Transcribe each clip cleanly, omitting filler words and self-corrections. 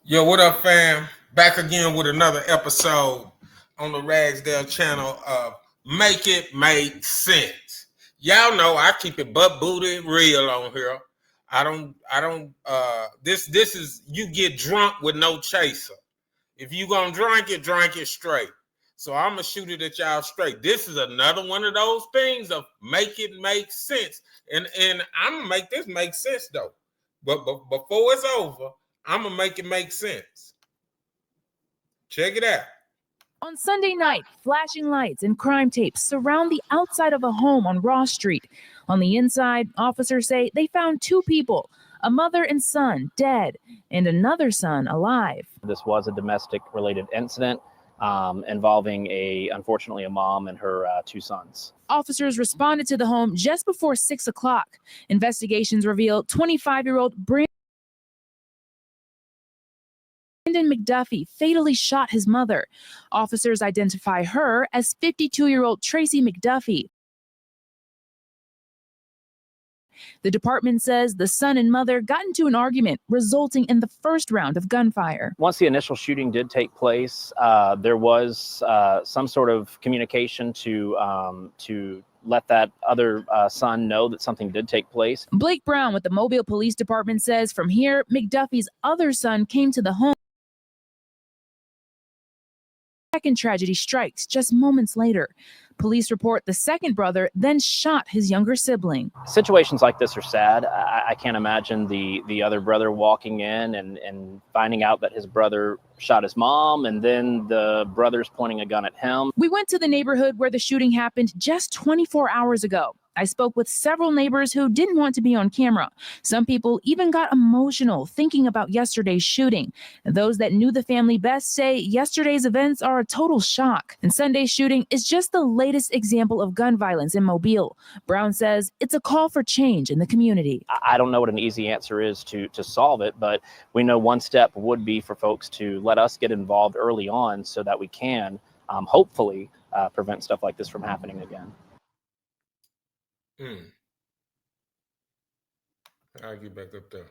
Yo, what up, fam? Back again with another episode on the Ragsdale channel of Make It Make Sense. Y'all know I keep it butt booty real on here. This is, you get drunk with no chaser. If you gonna drink it straight. So I'm gonna shoot it at y'all straight. This is another one of those things of make it make sense. And I'm gonna make this make sense though. But before it's over, I'm going to make it make sense. Check it out. On Sunday night, flashing lights and crime tapes surround the outside of a home on Ross Street. On the inside, officers say they found two people, a mother and son dead, and another son alive. This was a domestic-related incident involving, unfortunately, a mom and her two sons. Officers responded to the home just before 6 o'clock. Investigations reveal 25-year-old Brandon McDuffie fatally shot his mother. Officers identify her as 52-year-old Tracy McDuffie. The department says the son and mother got into an argument, resulting in the first round of gunfire. Once the initial shooting did take place, there was some sort of communication to let that other son know that something did take place. Blake Brown with the Mobile Police Department says from here, McDuffie's other son came to the home. Second tragedy strikes just moments later. Police report the second brother then shot his younger sibling. Situations like this are sad. I can't imagine the other brother walking in and finding out that his brother shot his mom, and then the brother's pointing a gun at him. We went to the neighborhood where the shooting happened just 24 hours ago. I spoke with several neighbors who didn't want to be on camera. Some people even got emotional thinking about yesterday's shooting. Those that knew the family best say yesterday's events are a total shock. And Sunday's shooting is just the latest example of gun violence in Mobile. Brown says it's a call for change in the community. I don't know what an easy answer is to solve it, but we know one step would be for folks to let us get involved early on so that we can hopefully prevent stuff like this from happening again. I'll get back up there.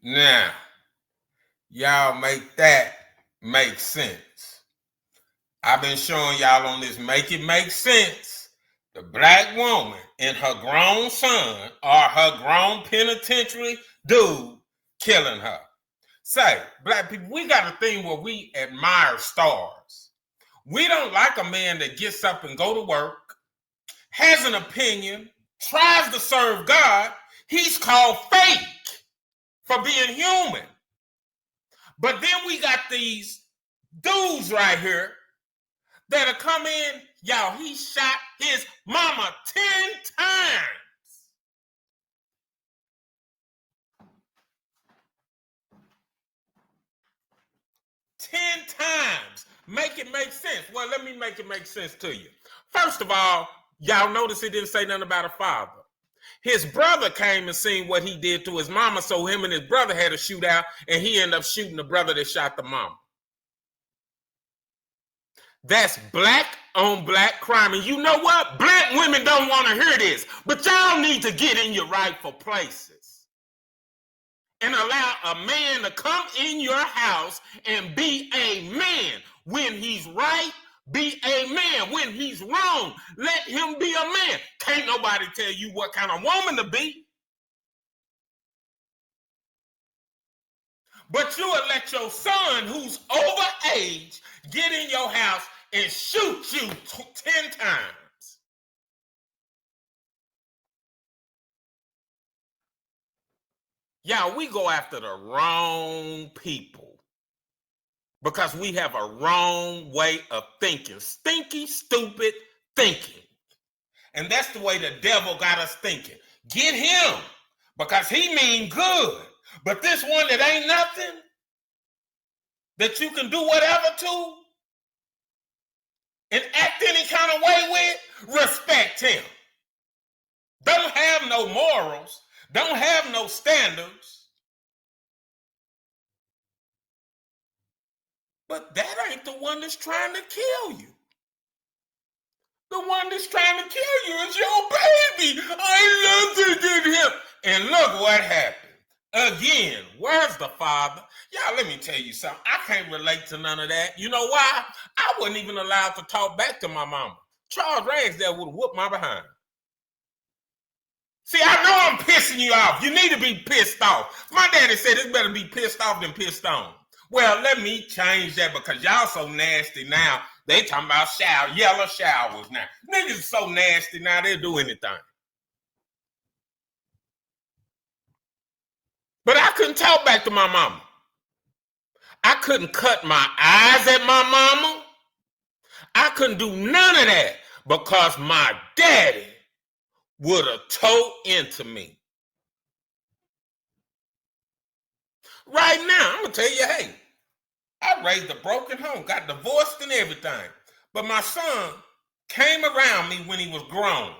Now, y'all make that make sense. I've been showing y'all on this Make It Make Sense. The black woman and her grown son or her grown penitentiary dude killing her. Say, black people, we got a thing where we admire stars. We don't like a man that gets up and go to work, has an opinion, tries to serve God. He's called fake for being human. But then we got these dudes right here that'll come in. Y'all, he shot his mama 10 times. Make it make sense. Well, let me make it make sense to you. First of all, y'all notice he didn't say nothing about a father. His brother came and seen what he did to his mama, so him and his brother had a shootout, and he ended up shooting the brother that shot the mama. That's black on black crime. And you know what? Black women don't want to hear this, but y'all need to get in your rightful places and allow a man to come in your house and be a man. When he's right, be a man. When he's wrong, let him be a man. Can't nobody tell you what kind of woman to be. But you will let your son, who's over age, get in your house and shoot you 10 times. Y'all, we go after the wrong people because we have a wrong way of thinking. Stinky, stupid thinking. And that's the way the devil got us thinking. Get him because he mean good. But this one that ain't nothing, that you can do whatever to and act any kind of way with, respect him. Don't have no morals. Don't have no standards. But that ain't the one that's trying to kill you. The one that's trying to kill you is your baby. I love to get him. And look what happened. Again, where's the father? Y'all, let me tell you something. I can't relate to none of that. You know why? I wasn't even allowed to talk back to my mama. Charles Ragsdale would have whooped my behind. See, I know I'm pissing you off. You need to be pissed off. My daddy said it's better be pissed off than pissed on. Well, let me change that because y'all so nasty now. They talking about yellow showers now. Niggas so nasty now, they'll do anything. But I couldn't talk back to my mama. I couldn't cut my eyes at my mama. I couldn't do none of that because my daddy would have towed into me. Right now, I'm going to tell you, hey, I raised a broken home, got divorced and everything. But my son came around me when he was grown.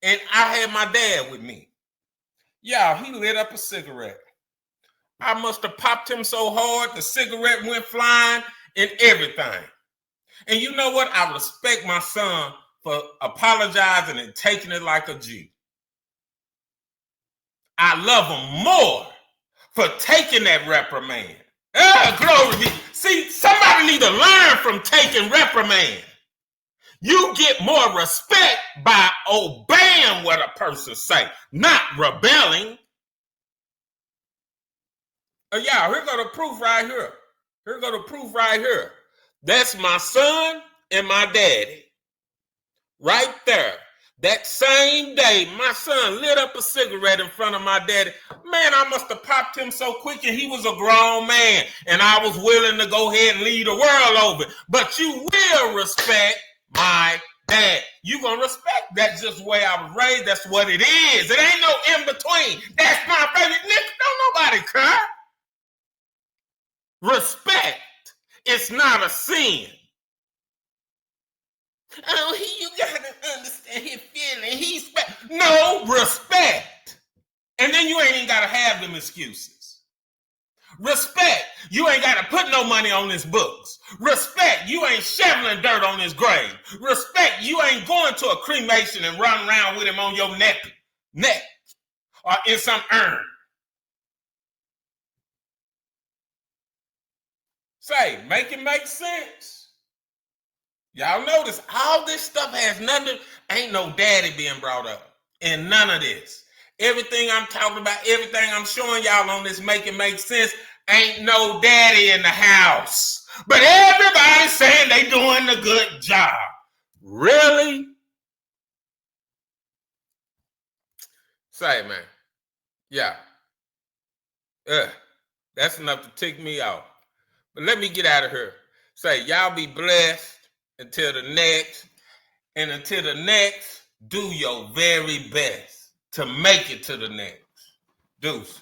And I had my dad with me. Y'all, he lit up a cigarette. I must have popped him so hard, the cigarette went flying and everything. And you know what? I respect my son for apologizing and taking it like a G. I love him more for taking that reprimand. Glory be. See, somebody need to learn from taking reprimand. You get more respect by obeying what a person say, not rebelling. Y'all, here go the proof right here. That's my son and my daddy. Right there. That same day, my son lit up a cigarette in front of my daddy. Man, I must have popped him so quick, and he was a grown man, and I was willing to go ahead and lead the world over. But you will respect my dad. You gonna respect that just the way I was raised. That's what it is. It ain't no in between. That's my baby. Nigga, don't nobody care. Respect. It's not a sin. Oh, you gotta understand his feeling. No, respect. And then you ain't even gotta have them excuses. Respect. You ain't gotta put no money on his books. Respect. You ain't shoveling dirt on his grave. Respect. You ain't going to a cremation and run around with him on your neck or in some urn. Say, make it make sense. Y'all notice all this stuff has nothing, ain't no daddy being brought up in none of this. Everything I'm talking about, everything I'm showing y'all on this Make It Make Sense, ain't no daddy in the house. But everybody's saying they doing a good job. Really? Say, man. Yeah. That's enough to tick me off. But let me get out of here. Say, y'all be blessed. Until the next, do your very best to make it to the next. Deuce.